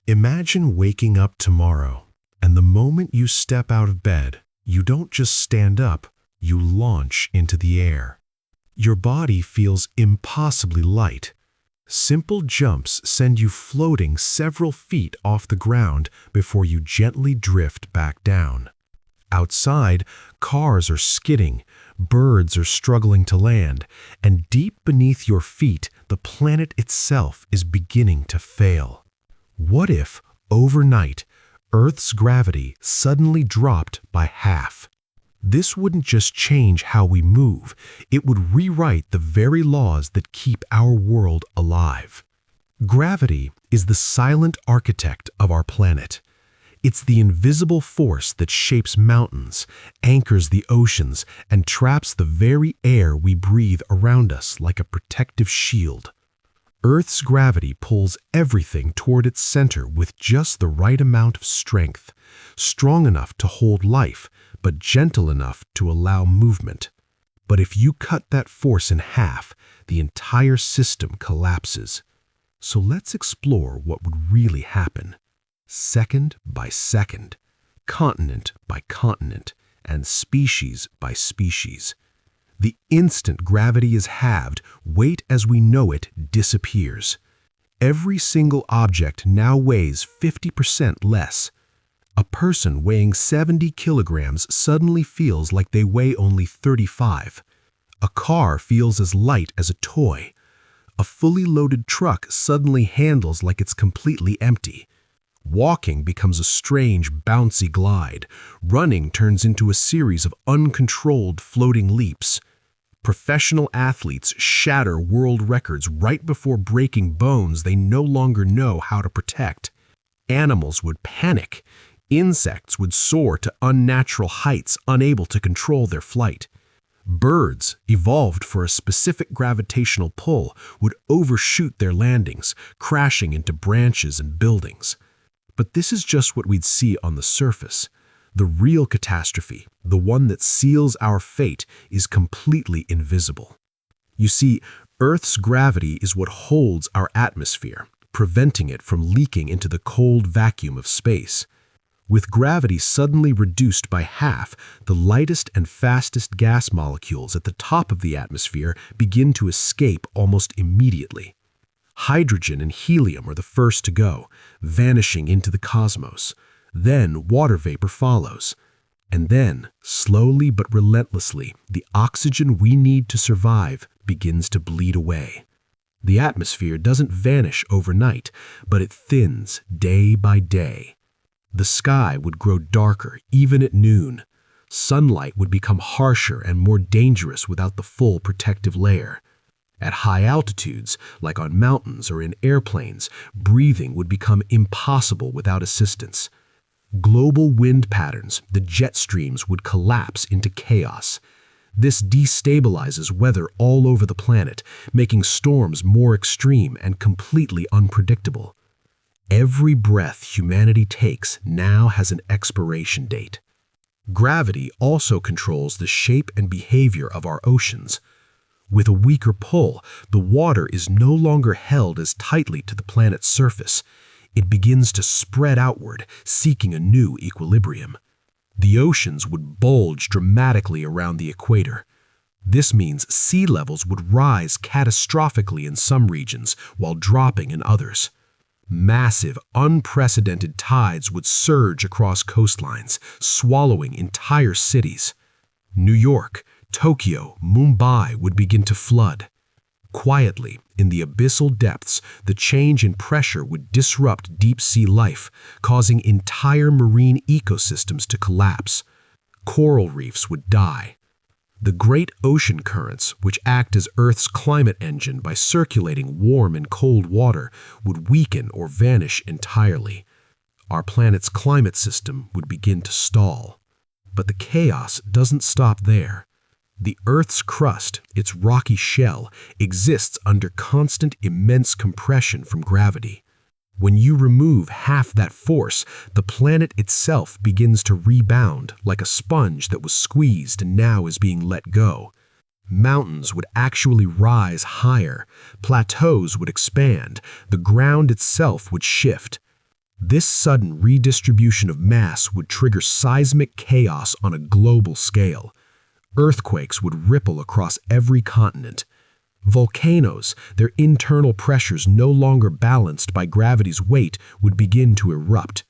Imagine waking up tomorrow, and the moment you step out of bed, you don't just stand up, you launch into the air. Your body feels impossibly light. Simple jumps send you floating several feet off the ground before you gently drift back down. Outside, cars are skidding, birds are struggling to land, and deep beneath your feet, the planet itself is beginning to fail. What if, overnight, Earth's gravity suddenly dropped by half? This wouldn't just change how we move, it would rewrite the very laws that keep our world alive. Gravity is the silent architect of our planet. It's the invisible force that shapes mountains, anchors the oceans, and traps the very air we breathe around us like a protective shield. Earth's gravity pulls everything toward its center with just the right amount of strength, strong enough to hold life, but gentle enough to allow movement. But if you cut that force in half, the entire system collapses. So let's explore what would really happen. Second by second, continent by continent, and species by species. The instant gravity is halved, weight as we know it disappears. Every single object now weighs 50% less. A person weighing 70 kilograms suddenly feels like they weigh only 35. A car feels as light as a toy. A fully loaded truck suddenly handles like it's completely empty. Walking becomes a strange, bouncy glide. Running turns into a series of uncontrolled floating leaps. Professional athletes shatter world records right before breaking bones they no longer know how to protect. Animals would panic. Insects would soar to unnatural heights, unable to control their flight. Birds, evolved for a specific gravitational pull, would overshoot their landings, crashing into branches and buildings. But this is just what we'd see on the surface. The real catastrophe, the one that seals our fate, is completely invisible. You see, Earth's gravity is what holds our atmosphere, preventing it from leaking into the cold vacuum of space. With gravity suddenly reduced by half, the lightest and fastest gas molecules at the top of the atmosphere begin to escape almost immediately. Hydrogen and helium are the first to go, vanishing into the cosmos. Then water vapor follows. And then, slowly but relentlessly, the oxygen we need to survive begins to bleed away. The atmosphere doesn't vanish overnight, but it thins day by day. The sky would grow darker even at noon. Sunlight would become harsher and more dangerous without the full protective layer. At high altitudes, like on mountains or in airplanes, breathing would become impossible without assistance. Global wind patterns, the jet streams, would collapse into chaos. This destabilizes weather all over the planet, making storms more extreme and completely unpredictable. Every breath humanity takes now has an expiration date. Gravity also controls the shape and behavior of our oceans. With a weaker pull, the water is no longer held as tightly to the planet's surface. It begins to spread outward, seeking a new equilibrium. The oceans would bulge dramatically around the equator. This means sea levels would rise catastrophically in some regions while dropping in others. Massive, unprecedented tides would surge across coastlines, swallowing entire cities. New York, Tokyo, Mumbai would begin to flood. Quietly, in the abyssal depths, the change in pressure would disrupt deep-sea life, causing entire marine ecosystems to collapse. Coral reefs would die. The great ocean currents, which act as Earth's climate engine by circulating warm and cold water, would weaken or vanish entirely. Our planet's climate system would begin to stall. But the chaos doesn't stop there. The Earth's crust, its rocky shell, exists under constant immense compression from gravity. When you remove half that force, the planet itself begins to rebound like a sponge that was squeezed and now is being let go. Mountains would actually rise higher, plateaus would expand, the ground itself would shift. This sudden redistribution of mass would trigger seismic chaos on a global scale. Earthquakes would ripple across every continent. Volcanoes, their internal pressures no longer balanced by gravity's weight, would begin to erupt.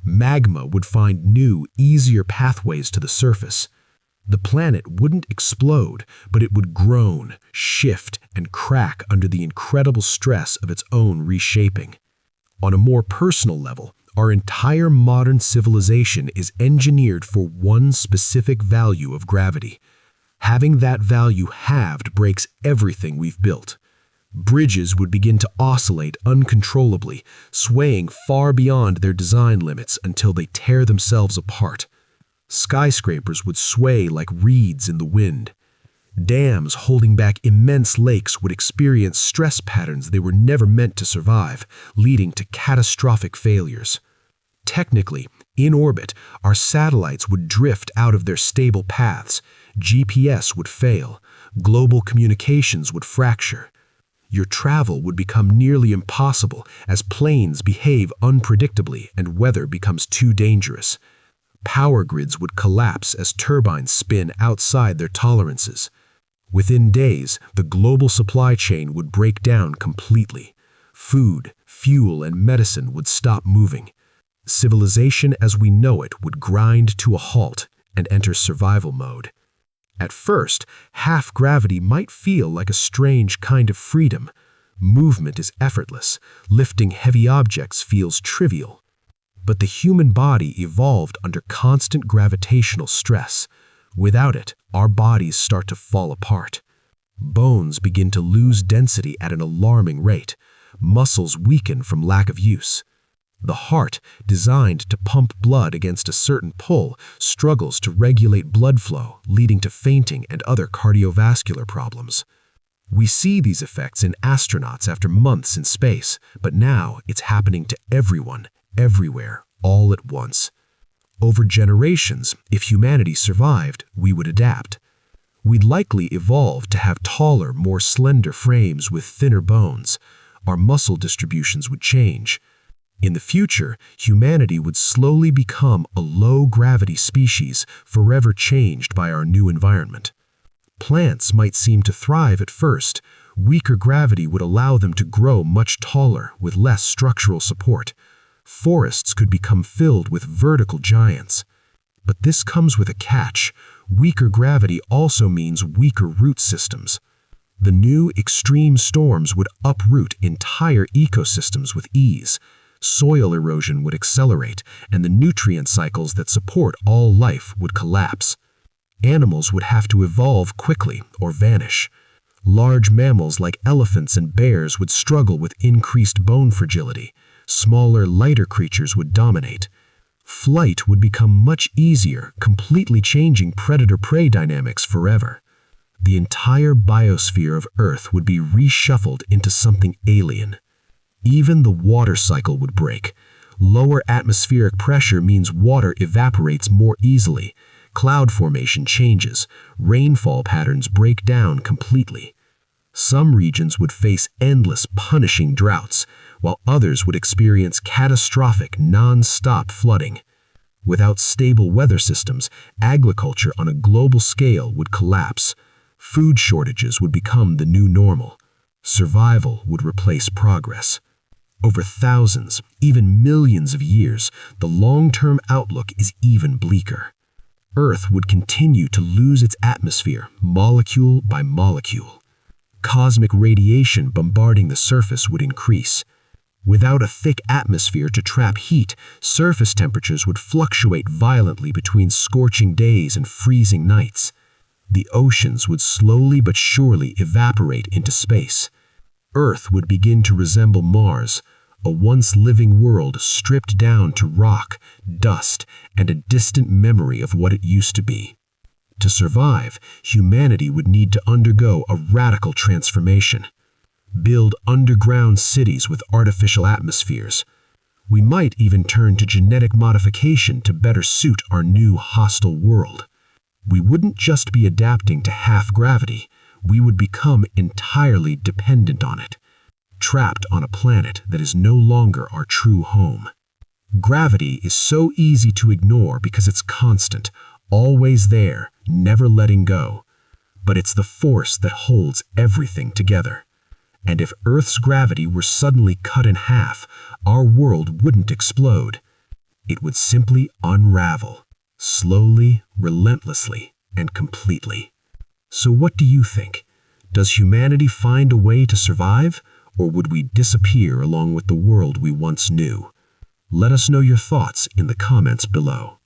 Magma would find new, easier pathways to the surface. The planet wouldn't explode, but it would groan, shift, and crack under the incredible stress of its own reshaping. On a more personal level, our entire modern civilization is engineered for one specific value of gravity. Having that value halved breaks everything we've built. Bridges would begin to oscillate uncontrollably, swaying far beyond their design limits until they tear themselves apart. Skyscrapers would sway like reeds in the wind. Dams holding back immense lakes would experience stress patterns they were never meant to survive, leading to catastrophic failures. Technically, in orbit, our satellites would drift out of their stable paths. GPS would fail. Global communications would fracture. Your travel would become nearly impossible as planes behave unpredictably and weather becomes too dangerous. Power grids would collapse as turbines spin outside their tolerances. Within days, the global supply chain would break down completely. Food, fuel, and medicine would stop moving. Civilization as we know it would grind to a halt and enter survival mode. At first, half-gravity might feel like a strange kind of freedom. Movement is effortless. Lifting heavy objects feels trivial. But the human body evolved under constant gravitational stress. Without it, our bodies start to fall apart. Bones begin to lose density at an alarming rate. Muscles weaken from lack of use. The heart, designed to pump blood against a certain pull, struggles to regulate blood flow, leading to fainting and other cardiovascular problems. We see these effects in astronauts after months in space, but now it's happening to everyone, everywhere, all at once. Over generations, if humanity survived, we would adapt. We'd likely evolve to have taller, more slender frames with thinner bones. Our muscle distributions would change. In the future, humanity would slowly become a low-gravity species, forever changed by our new environment. Plants might seem to thrive at first. Weaker gravity would allow them to grow much taller with less structural support. Forests could become filled with vertical giants. But this comes with a catch. Weaker gravity also means weaker root systems. The new extreme storms would uproot entire ecosystems with ease. Soil erosion would accelerate, and the nutrient cycles that support all life would collapse. Animals would have to evolve quickly or vanish. Large mammals like elephants and bears would struggle with increased bone fragility. Smaller, lighter creatures would dominate. Flight would become much easier, completely changing predator-prey dynamics forever. The entire biosphere of Earth would be reshuffled into something alien. Even the water cycle would break. Lower atmospheric pressure means water evaporates more easily. Cloud formation changes. Rainfall patterns break down completely. Some regions would face endless, punishing droughts, while others would experience catastrophic, non-stop flooding. Without stable weather systems, agriculture on a global scale would collapse. Food shortages would become the new normal. Survival would replace progress. Over thousands, even millions of years, the long-term outlook is even bleaker. Earth would continue to lose its atmosphere, molecule by molecule. Cosmic radiation bombarding the surface would increase. Without a thick atmosphere to trap heat, surface temperatures would fluctuate violently between scorching days and freezing nights. The oceans would slowly but surely evaporate into space. Earth would begin to resemble Mars, a once living world stripped down to rock, dust, and a distant memory of what it used to be. To survive, humanity would need to undergo a radical transformation. Build underground cities with artificial atmospheres. We might even turn to genetic modification to better suit our new hostile world. We wouldn't just be adapting to half-gravity, we would become entirely dependent on it, trapped on a planet that is no longer our true home. Gravity is so easy to ignore because it's constant, always there, never letting go. But it's the force that holds everything together. And if Earth's gravity were suddenly cut in half, our world wouldn't explode. It would simply unravel, slowly, relentlessly, and completely. So what do you think? Does humanity find a way to survive, or would we disappear along with the world we once knew? Let us know your thoughts in the comments below.